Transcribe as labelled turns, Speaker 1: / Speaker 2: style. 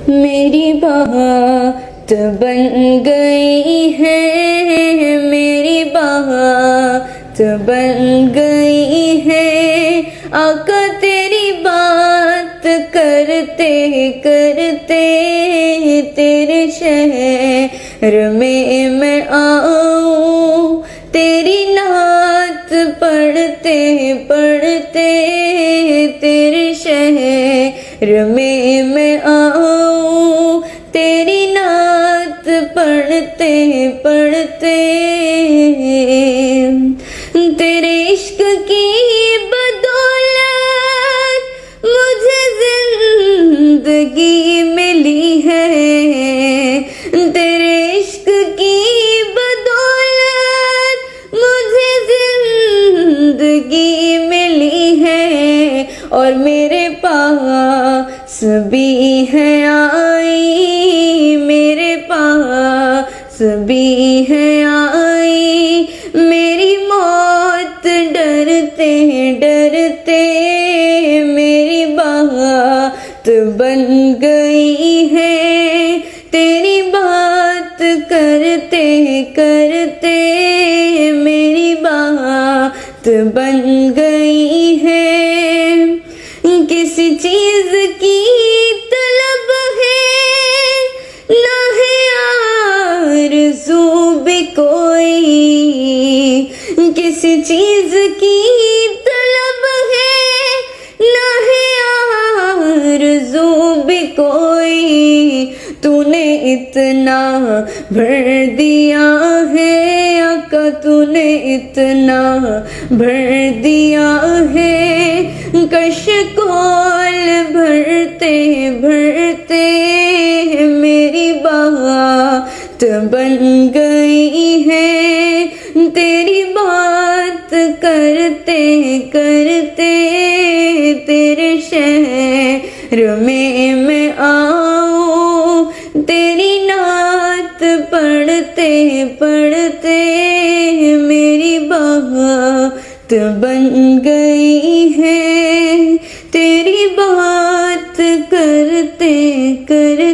Speaker 1: میری بات بن گئی ہے، میری بات بن گئی ہے، آقا تیری بات کرتے کرتے تیرے شہر میں آؤں، تیری نعت پڑھتے پڑھتے تیرے شہر میں آؤں، تیری نعت پڑھتے پڑھتے تیرے عشق کی بدولت مجھے زندگی ملی ہے، تیرے عشق کی بدولت مجھے زندگی ملی ہے، اور میرے پاس بھی ہے آئی، میرے پاس بھی ہے آئی میری موت، ڈرتے ڈرتے میری بات بن گئی ہے، تیری بات کرتے کرتے میری بات بن گئی ہے، کسی چیز کی طلب ہے نہ ہے آرزو بھی کوئی، کسی چیز کی طلب ہے نہ ہے آرزو بھی کوئی، تو نے اتنا بھر دیا ہے آقا، تو نے اتنا بھر دیا ہے، کش کول بھرتے بھرتے میری بات بن گئی ہے، تیری بات کرتے کرتے تیرے شہر میں آؤں، تیری نعت پڑھتے پڑھتے میری بات بن گئی ہے، تیری بات کرتے کرتے